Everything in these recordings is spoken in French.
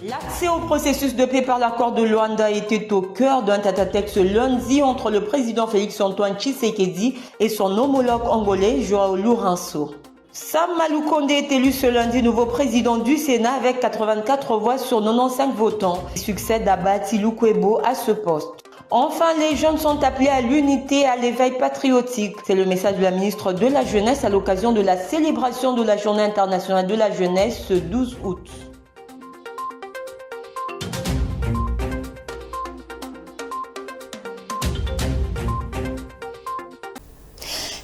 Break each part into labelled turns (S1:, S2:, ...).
S1: L'accès au processus de paix par l'accord de Luanda était au cœur d'un tête-à-tête ce lundi entre le président Félix-Antoine Tshisekedi et son homologue angolais João Lourenço. Sam Malukonde est élu ce lundi nouveau président du Sénat avec 84 voix sur 95 votants. Il succède à Bati Lukwebo à ce poste. Enfin, les jeunes sont appelés à l'unité et à l'éveil patriotique. C'est le message de la ministre de la Jeunesse à l'occasion de la célébration de la Journée internationale de la jeunesse ce 12 août.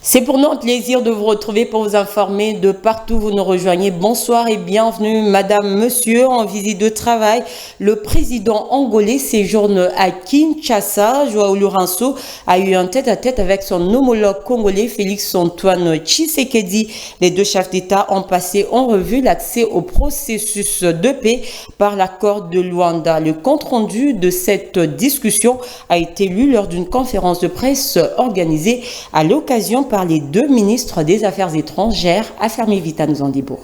S1: C'est pour nous un plaisir de vous retrouver pour vous informer de partout où vous nous rejoignez. Bonsoir et bienvenue, madame, monsieur. En visite de travail, le président angolais séjourne à Kinshasa. João Lourenço a eu un tête-à-tête avec son homologue congolais Félix-Antoine Tshisekedi. Les deux chefs d'État ont passé en revue l'accès au processus de paix par l'accord de Luanda. Le compte-rendu de cette discussion a été lu lors d'une conférence de presse organisée à l'occasion par les deux ministres des Affaires étrangères, Affermi Vita nous en dit beau.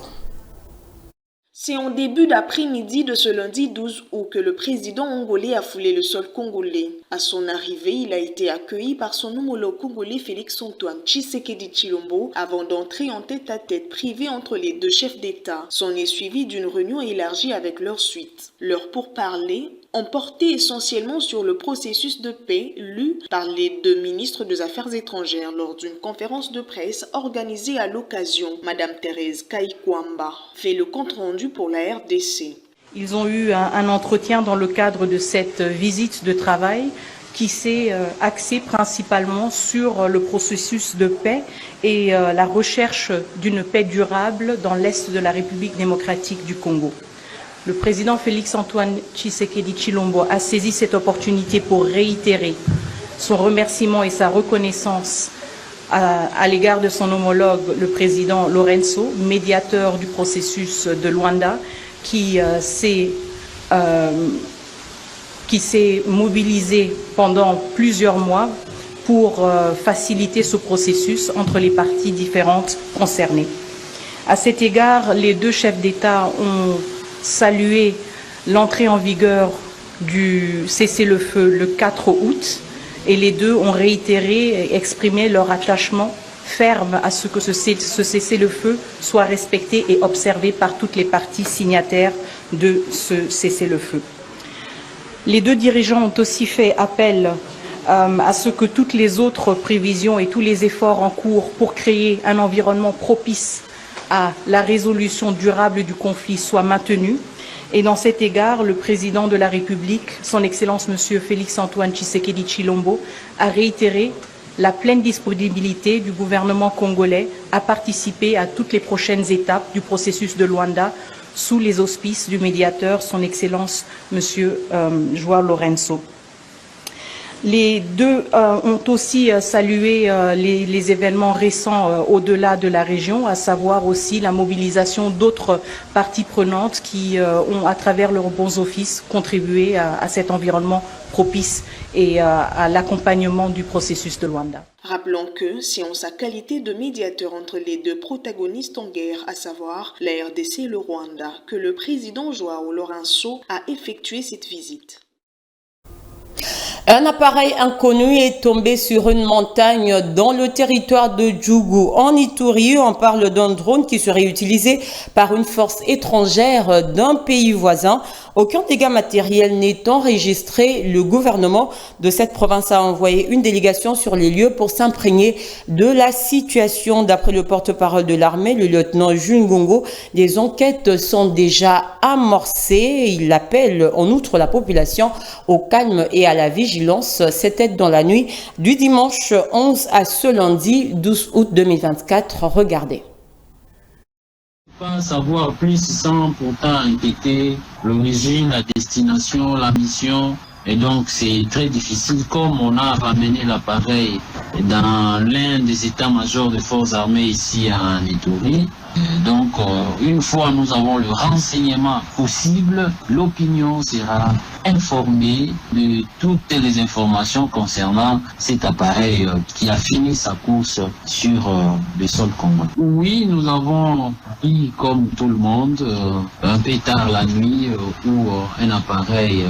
S2: C'est en début d'après-midi de ce lundi 12 août que le président angolais a foulé le sol congolais. À son arrivée, il a été accueilli par son homologue congolais Félix-Antoine Tshisekedi Tshilombo avant d'entrer en tête-à-tête privé entre les deux chefs d'État. S'en est suivi d'une réunion élargie avec leur suite. Leurs pourparlers ont porté essentiellement sur le processus de paix lu par les deux ministres des Affaires étrangères lors d'une conférence de presse organisée à l'occasion. Madame Thérèse Kaikwamba fait le compte-rendu pour la RDC.
S3: Ils ont eu un entretien dans le cadre de cette visite de travail qui s'est axé principalement sur le processus de paix et la recherche d'une paix durable dans l'Est de la République démocratique du Congo. Le président Félix-Antoine Tshisekedi Tshilombo a saisi cette opportunité pour réitérer son remerciement et sa reconnaissance à l'égard de son homologue, le président Lourenço, médiateur du processus de Luanda, qui s'est mobilisé pendant plusieurs mois pour faciliter ce processus entre les parties différentes concernées. À cet égard, les deux chefs d'État ont salué l'entrée en vigueur du cessez-le-feu le 4 août et les deux ont réitéré et exprimé leur attachement ferme à ce que ce cessez-le-feu soit respecté et observé par toutes les parties signataires de ce cessez-le-feu. Les deux dirigeants ont aussi fait appel à ce que toutes les autres prévisions et tous les efforts en cours pour créer un environnement propice à la résolution durable du conflit soit maintenue. Et dans cet égard, le président de la République, son Excellence Monsieur Félix-Antoine Tshisekedi Tshilombo, a réitéré la pleine disponibilité du gouvernement congolais à participer à toutes les prochaines étapes du processus de Luanda sous les auspices du médiateur, son Excellence Monsieur João Lourenço. Les deux ont aussi salué les événements récents au-delà de la région, à savoir aussi la mobilisation d'autres parties prenantes qui ont, à travers leurs bons offices, contribué à cet environnement propice et à l'accompagnement du processus de Luanda.
S2: Rappelons que c'est en sa qualité de médiateur entre les deux protagonistes en guerre, à savoir la RDC et le Rwanda, que le président João Lourenço a effectué cette visite.
S1: Un appareil inconnu est tombé sur une montagne dans le territoire de Djougou. En Ituri, on parle d'un drone qui serait utilisé par une force étrangère d'un pays voisin. Aucun dégât matériel n'est enregistré. Le gouvernement de cette province a envoyé une délégation sur les lieux pour s'imprégner de la situation. D'après le porte-parole de l'armée, le lieutenant Jules Ngongo, des enquêtes sont déjà amorcées. Il appelle en outre la population au calme et à la vigilance. C'était dans la nuit du dimanche 11 à ce lundi 12 août 2024. Regardez.
S4: Pas savoir plus sans pourtant inquiéter l'origine, la destination, la mission. Et donc c'est très difficile. Comme on a ramené l'appareil dans l'un des états-majors des forces armées ici à Ituri, Donc, une fois nous avons le renseignement possible, l'opinion sera informée de toutes les informations concernant cet appareil qui a fini sa course sur le sol congolais. Oui, nous avons pris, comme tout le monde, un pétard la nuit ou un appareil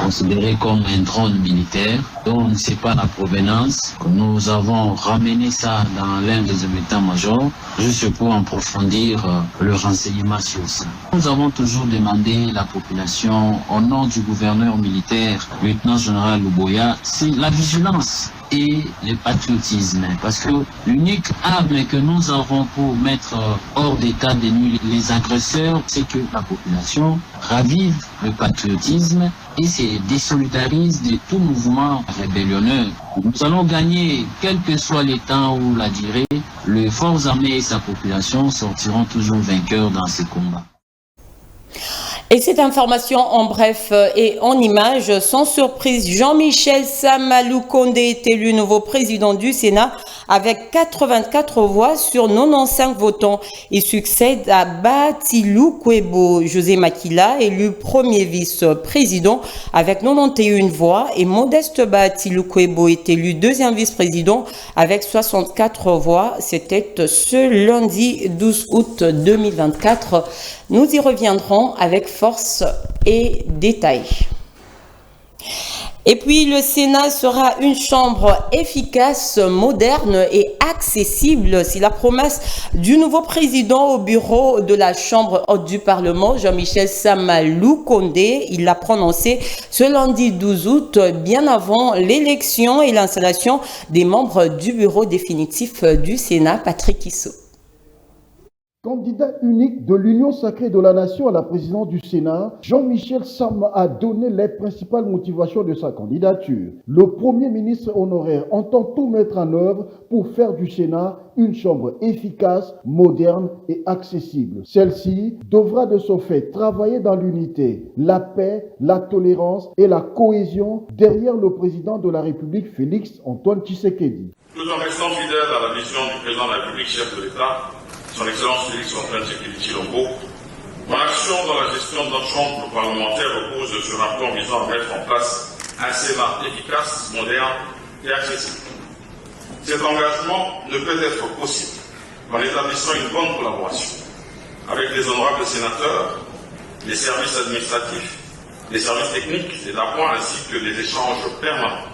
S4: considéré comme un drone militaire dont on ne sait pas la provenance. Nous avons ramené ça dans l'un des états-majors juste pour approfondir le renseignement sur ça. Nous avons toujours demandé à la population, au nom du gouverneur militaire, lieutenant-général Luboya, c'est la vigilance et le patriotisme. Parce que l'unique arme que nous avons pour mettre hors d'état de nuire les agresseurs, c'est que la population ravive le patriotisme et se désolidarise de tout mouvement rébellionneur. Nous allons gagner, quel que soit le temps ou la durée, les forces armées et sa population sortiront toujours vainqueurs dans ces combats.
S1: Et cette information en bref et en images, sans surprise, Jean-Michel Sama Lukonde est élu nouveau président du Sénat avec 84 voix sur 95 votants. Il succède à Batilou Kwebo. José Makila, élu premier vice-président avec 91 voix, et Modeste Batilou Kwebo est élu deuxième vice-président avec 64 voix. C'était ce lundi 12 août 2024. Nous y reviendrons avec force et détail. Et puis, le Sénat sera une chambre efficace, moderne et accessible. C'est la promesse du nouveau président au bureau de la Chambre haute du Parlement, Jean-Michel Sama Lukonde. Il l'a prononcé ce lundi 12 août, bien avant l'élection et l'installation des membres du bureau définitif du Sénat, Patrick Issou.
S5: Candidat unique de l'Union sacrée de la Nation à la présidence du Sénat, Jean-Michel Sama a donné les principales motivations de sa candidature. Le Premier ministre honoraire entend tout mettre en œuvre pour faire du Sénat une chambre efficace, moderne et accessible. Celle-ci devra de ce fait travailler dans l'unité, la paix, la tolérance et la cohésion derrière le président de la République, Félix Antoine Tshisekedi.
S6: Tout en restant fidèle à la vision du président de la République, chef de l'État, Son Excellence Félix Antoine Tshisekedi Tshilombo, mon action dans la gestion de notre chambre parlementaire repose sur un plan visant à mettre en place un Sénat efficace, moderne et accessible. Cet engagement ne peut être possible qu'en établissant une bonne collaboration avec les honorables sénateurs, les services administratifs, les services techniques et d'appoint ainsi que les échanges permanents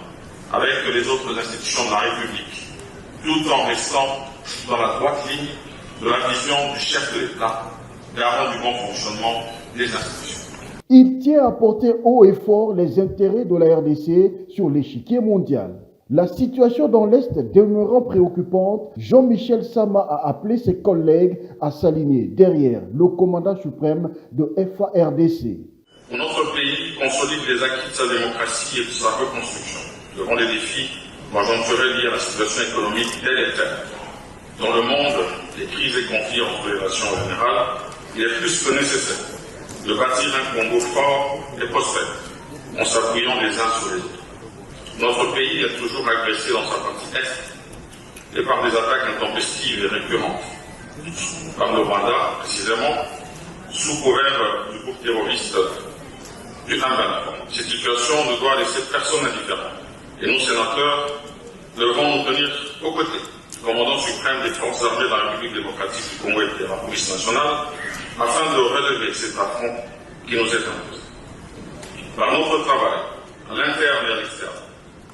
S6: avec les autres institutions de la République, tout en restant dans la droite ligne de la vision du chef de l'État, garant du bon fonctionnement des institutions.
S5: Il tient à porter haut et fort les intérêts de la RDC sur l'échiquier mondial. La situation dans l'Est demeurant préoccupante, Jean-Michel Sama a appelé ses collègues à s'aligner derrière le commandant suprême de FARDC.
S6: Pour notre pays, consolide les acquis de sa démocratie et de sa reconstruction devant les défis conjoncturels liés à la situation économique délétère. Dans le monde, les crises et conflits entre les nations générales, il est plus que nécessaire de bâtir un Congo fort et prospère, en s'appuyant les uns sur les autres. Notre pays est toujours agressé dans sa partie Est, et par des attaques intempestives et récurrentes. Par le Rwanda, précisément, sous couvert du groupe terroriste du Hambana. Cette situation ne doit laisser personne indifférent. Et nous, sénateurs, devons nous tenir aux côtés du commandant suprême des forces armées de la République démocratique du Congo et de la police nationale, afin de relever cet affront qui nous est imposé. Par notre travail, à l'interne et à l'externe,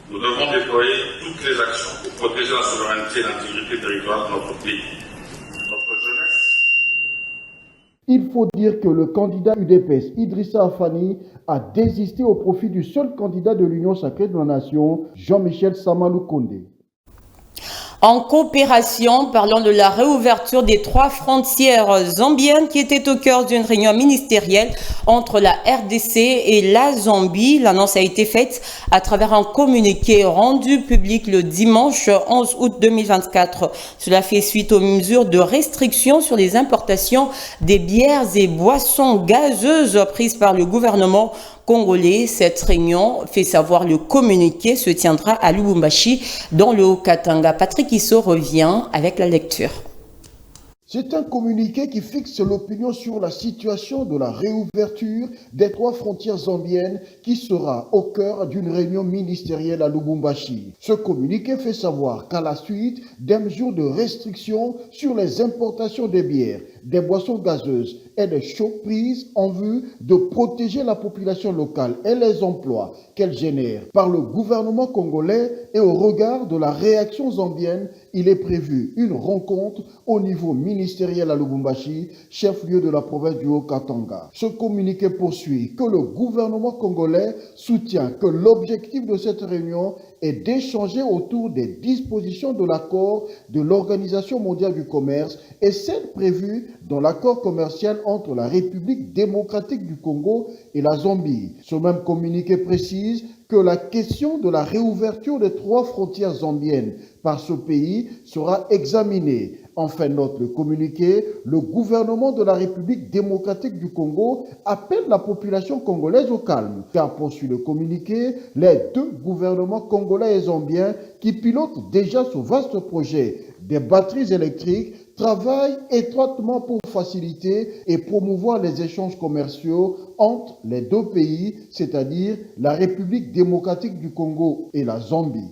S6: nous devons déployer toutes les actions pour protéger la souveraineté et l'intégrité territoriale de notre pays. Notre jeunesse.
S5: Il faut dire que le candidat UDPS Idrissa Afani a désisté au profit du seul candidat de l'Union sacrée de la Nation, Jean-Michel Sama Lukonde.
S1: En coopération, parlant de la réouverture des 3 frontières zambiennes qui étaient au cœur d'une réunion ministérielle entre la RDC et la Zambie. L'annonce a été faite à travers un communiqué rendu public le dimanche 11 août 2024. Cela fait suite aux mesures de restriction sur les importations des bières et boissons gazeuses prises par le gouvernement congolais. Cette réunion, fait savoir le communiqué, se tiendra à Lubumbashi dans le Haut-Katanga. Patrick Issou revient avec la lecture.
S5: C'est un communiqué qui fixe l'opinion sur la situation de la réouverture des 3 frontières zambiennes qui sera au cœur d'une réunion ministérielle à Lubumbashi. Ce communiqué fait savoir qu'à la suite des mesures de restriction sur les importations de bières, des boissons gazeuses et des chaudes prises en vue de protéger la population locale et les emplois qu'elle génère par le gouvernement congolais et au regard de la réaction zambienne, il est prévu une rencontre au niveau ministériel à Lubumbashi, chef-lieu de la province du Haut-Katanga. Ce communiqué poursuit que le gouvernement congolais soutient que l'objectif de cette réunion est d'échanger autour des dispositions de l'accord de l'Organisation mondiale du commerce et celles prévues dans l'accord commercial entre la République démocratique du Congo et la Zambie. Ce même communiqué précise que la question de la réouverture des 3 frontières zambiennes par ce pays sera examinée. Enfin, note le communiqué, le gouvernement de la République démocratique du Congo appelle la population congolaise au calme. Car poursuit le communiqué, les 2 gouvernements congolais et zambiens qui pilotent déjà ce vaste projet des batteries électriques travaillent étroitement pour faciliter et promouvoir les échanges commerciaux entre les 2 pays, c'est-à-dire la République démocratique du Congo et la Zambie.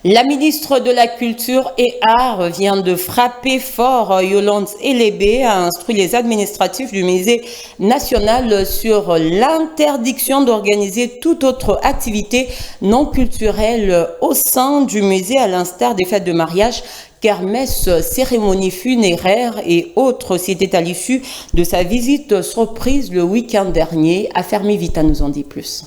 S1: La ministre de la Culture et Arts vient de frapper fort. Yolande Elébé a instruit les administratifs du musée national sur l'interdiction d'organiser toute autre activité non culturelle au sein du musée, à l'instar des fêtes de mariage, kermesse, cérémonies funéraires et autres. C'était à l'issue de sa visite surprise le week-end dernier. Affermi Vita nous en dit plus.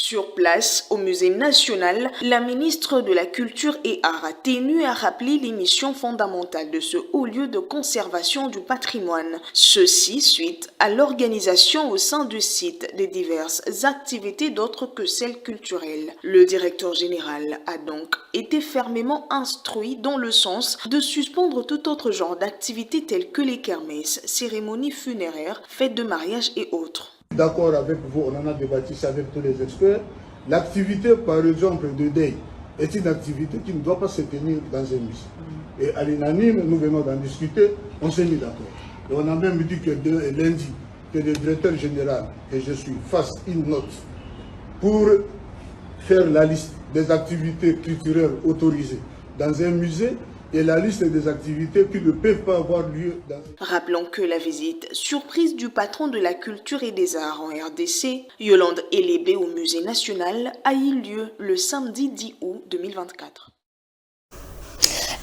S2: Sur place, au musée national, la ministre de la Culture et Arts a tenu à rappeler les missions fondamentales de ce haut lieu de conservation du patrimoine. Ceci suite à l'organisation au sein du site de diverses activités d'autres que celles culturelles. Le directeur général a donc été fermement instruit dans le sens de suspendre tout autre genre d'activités telles que les kermesses, cérémonies funéraires, fêtes de mariage et autres.
S7: D'accord avec vous, on en a débattu avec tous les experts. L'activité, par exemple, de deuil est une activité qui ne doit pas se tenir dans un musée. Et à l'unanime, nous venons d'en discuter, on s'est mis d'accord. Et on a même dit que lundi, que le directeur général, et je suis, fasse une note pour faire la liste des activités culturelles autorisées dans un musée et la liste des activités qui ne peuvent pas avoir lieu dans...
S2: Rappelons que la visite surprise du patron de la culture et des arts en RDC, Yolande Elébé, au musée national, a eu lieu le samedi 10 août 2024.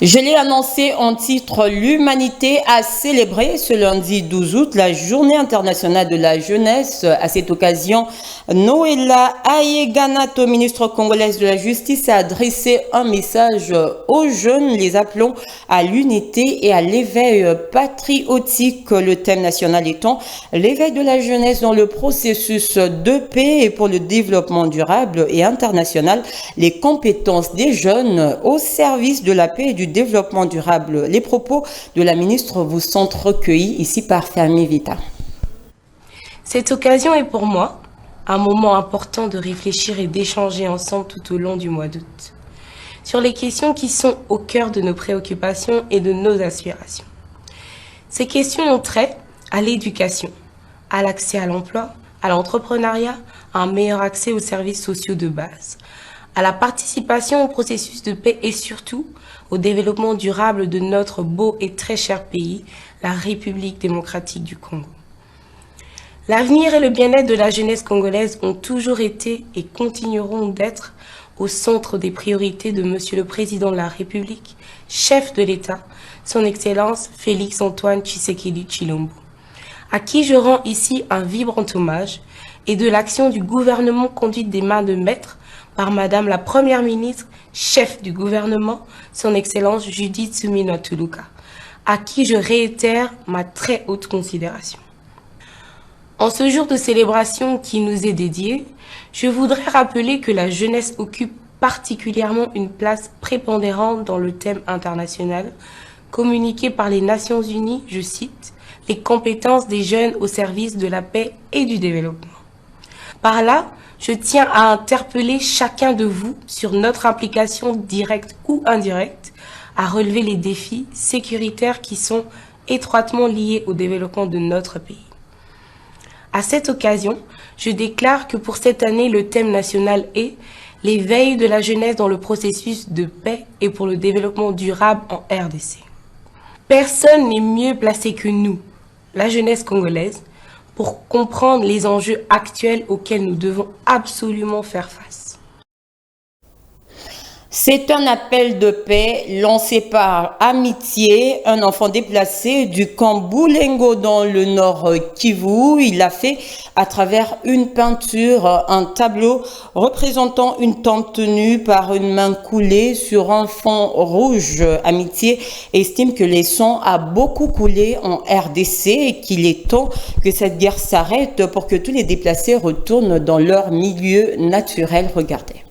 S1: Je l'ai annoncé en titre, l'humanité a célébré ce lundi 12 août la journée internationale de la jeunesse. À cette occasion, Noëlla Ayeganato, ministre congolaise de la Justice, a adressé un message aux jeunes, les appelant à l'unité et à l'éveil patriotique. Le thème national étant l'éveil de la jeunesse dans le processus de paix et pour le développement durable et international, les compétences des jeunes au service de la paix et du développement durable. Les propos de la ministre vous sont recueillis ici par Fermi Vita.
S8: Cette occasion est pour moi un moment important de réfléchir et d'échanger ensemble tout au long du mois d'août sur les questions qui sont au cœur de nos préoccupations et de nos aspirations. Ces questions ont trait à l'éducation, à l'accès à l'emploi, à l'entrepreneuriat, à un meilleur accès aux services sociaux de base, à la participation au processus de paix et surtout au développement durable de notre beau et très cher pays, la République démocratique du Congo. L'avenir et le bien-être de la jeunesse congolaise ont toujours été et continueront d'être au centre des priorités de Monsieur le Président de la République, chef de l'État, son Excellence Félix Antoine Tshisekedi Tshilombo, à qui je rends ici un vibrant hommage et de l'action du gouvernement conduite des mains de maître par Madame la Première ministre, chef du gouvernement, son Excellence Judith Suminwa Tuluka, à qui je réitère ma très haute considération. En ce jour de célébration qui nous est dédié, je voudrais rappeler que la jeunesse occupe particulièrement une place prépondérante dans le thème international communiqué par les Nations Unies, je cite, « les compétences des jeunes au service de la paix et du développement ». Par là, je tiens à interpeller chacun de vous sur notre implication directe ou indirecte à relever les défis sécuritaires qui sont étroitement liés au développement de notre pays. À cette occasion, je déclare que pour cette année, le thème national est « L'éveil de la jeunesse dans le processus de paix et pour le développement durable en RDC ». Personne n'est mieux placé que nous, la jeunesse congolaise, pour comprendre les enjeux actuels auxquels nous devons absolument faire face.
S1: C'est un appel de paix lancé par Amitié, un enfant déplacé du camp Boulengo dans le nord Kivu. Il l'a fait à travers une peinture, un tableau représentant une tente tenue par une main coulée sur un fond rouge. Amitié estime que le sang a beaucoup coulé en RDC et qu'il est temps que cette guerre s'arrête pour que tous les déplacés retournent dans leur milieu naturel. Regardez.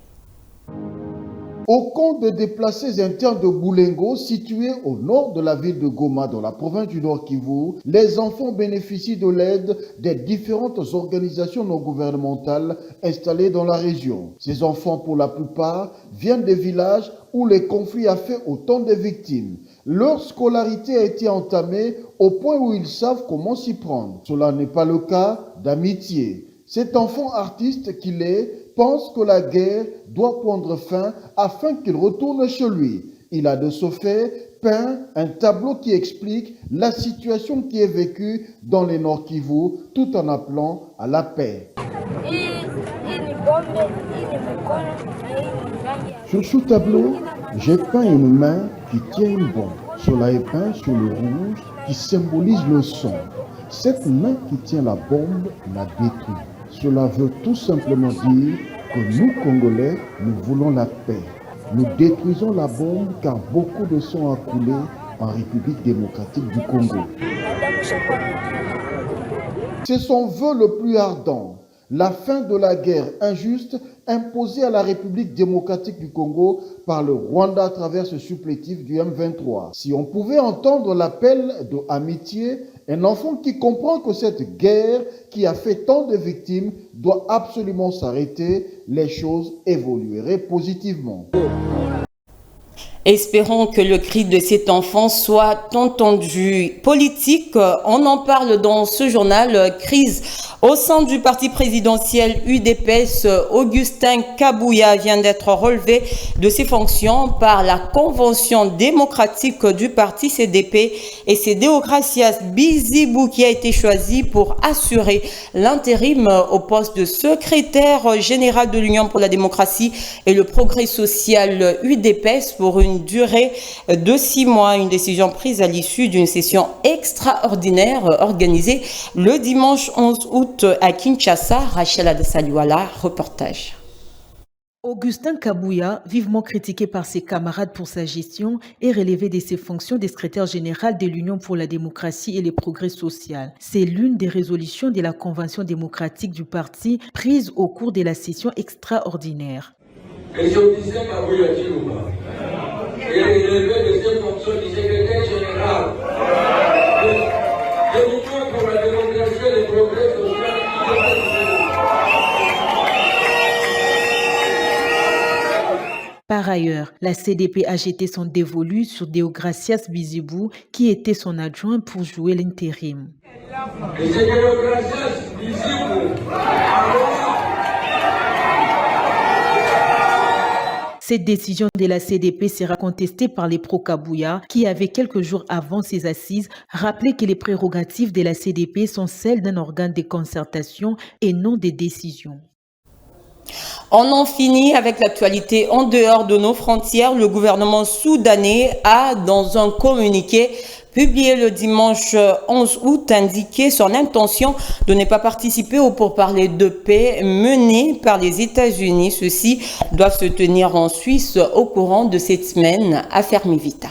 S5: Au camp de déplacés internes de Boulengo, situé au nord de la ville de Goma, dans la province du Nord Kivu, les enfants bénéficient de l'aide des différentes organisations non gouvernementales installées dans la région. Ces enfants, pour la plupart, viennent des villages où les conflits ont fait autant de victimes. Leur scolarité a été entamée au point où ils savent comment s'y prendre. Cela n'est pas le cas d'Amitié. Cet enfant artiste qu'il est pense que la guerre doit prendre fin afin qu'il retourne chez lui. Il a de ce fait peint un tableau qui explique la situation qui est vécue dans les Nord Kivu tout en appelant à la paix. Sur ce tableau, j'ai peint une main qui tient une bombe. Cela est peint sur le rouge qui symbolise le sang. Cette main qui tient la bombe l'a détruit. Cela veut tout simplement dire que nous, Congolais, nous voulons la paix. Nous détruisons la bombe car beaucoup de sang a coulé en République démocratique du Congo. C'est son vœu le plus ardent, la fin de la guerre injuste imposée à la République démocratique du Congo par le Rwanda à travers ce supplétif du M23. Si on pouvait entendre l'appel de Amitié, un enfant qui comprend que cette guerre qui a fait tant de victimes doit absolument s'arrêter, les choses évolueraient positivement.
S1: Espérons que le cri de cet enfant soit entendu. Politique, on en parle dans ce journal. Crise au sein du parti présidentiel UDPS. Augustin Kabouya vient d'être relevé de ses fonctions par la convention démocratique du parti CDP et c'est Deogracias Bizibou qui a été choisi pour assurer l'intérim au poste de secrétaire général de l'Union pour la démocratie et le progrès social UDPS pour une durée de 6 mois. Une décision prise à l'issue d'une session extraordinaire organisée le dimanche 11 août à Kinshasa. Rachel Adesaliwala, reportage.
S9: Augustin Kabouya, vivement critiqué par ses camarades pour sa gestion, est relevé de ses fonctions de secrétaire général de l'Union pour la démocratie et le progrès social. C'est l'une des résolutions de la Convention démocratique du parti prise au cours de la session extraordinaire.
S10: Et je disais Kabouya Djilouba, et relevé de ses fonctions du secrétaire général de l'Union pour la démocratie et le progrès social.
S9: Par ailleurs, la CDP a jeté son dévolu sur Deogracias Bizibou, qui était son adjoint pour jouer l'intérim. Cette décision de la CDP sera contestée par les pro-Kabouya qui avaient quelques jours avant ces assises rappelé que les prérogatives de la CDP sont celles d'un organe de concertation et non des décisions.
S1: On en finit avec l'actualité en dehors de nos frontières. Le gouvernement soudanais a, dans un communiqué publié le dimanche 11 août, indiqué son intention de ne pas participer aux pourparlers de paix menés par les États-Unis. Ceux-ci doivent se tenir en Suisse au courant de cette semaine, affaire Mivita.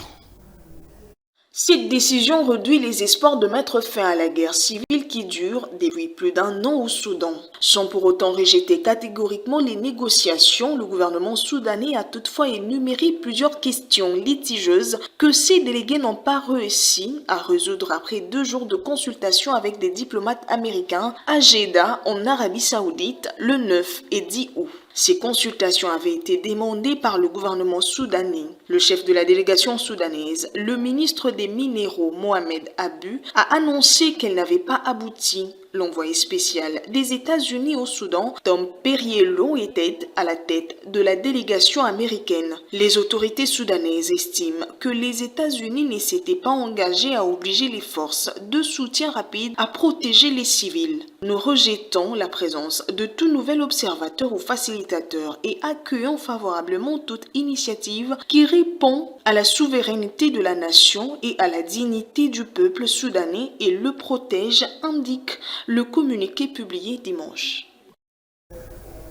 S2: Cette décision réduit les espoirs de mettre fin à la guerre civile qui dure depuis plus d'1 an au Soudan. Sans pour autant rejeter catégoriquement les négociations, le gouvernement soudanais a toutefois énuméré plusieurs questions litigieuses que ses délégués n'ont pas réussi à résoudre après 2 jours de consultation avec des diplomates américains à Jeddah, en Arabie Saoudite, le 9 et 10 août. Ces consultations avaient été demandées par le gouvernement soudanais. Le chef de la délégation soudanaise, le ministre des Minéraux Mohamed Abu, a annoncé qu'elle n'avait pas abouti. L'envoyé spécial des États-Unis au Soudan, Tom Perriello, était à la tête de la délégation américaine. Les autorités soudanaises estiment que les États-Unis ne s'étaient pas engagés à obliger les forces de soutien rapide à protéger les civils. Nous rejetons la présence de tout nouvel observateur ou facilitateur et accueillons favorablement toute initiative qui répond à la souveraineté de la nation et à la dignité du peuple soudanais et le protège, indique le communiqué publié dimanche.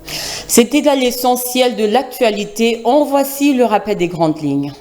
S1: C'était là l'essentiel de l'actualité. En voici le rappel des grandes lignes.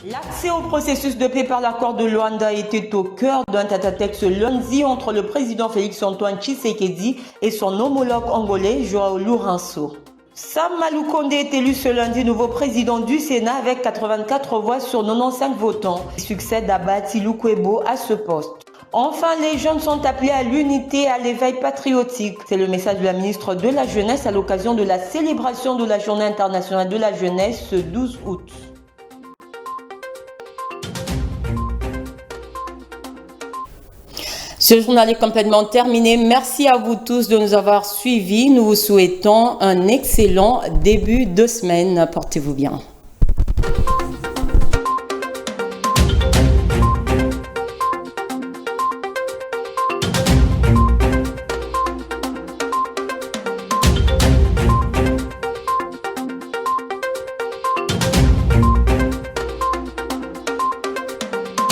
S1: L'accès au processus de paix par l'accord de Luanda était au cœur d'un tête-à-tête ce lundi entre le président Félix-Antoine Tshisekedi et son homologue angolais João Lourenço. Sam Malukonde est élu ce lundi nouveau président du Sénat avec 84 voix sur 95 votants. Il succède à Bati Lukwebo à ce poste. Enfin, les jeunes sont appelés à l'unité et à l'éveil patriotique. C'est le message de la ministre de la Jeunesse à l'occasion de la célébration de la Journée internationale de la jeunesse ce 12 août. Ce journal est complètement terminé. Merci à vous tous de nous avoir suivis. Nous vous souhaitons un excellent début de semaine. Portez-vous bien.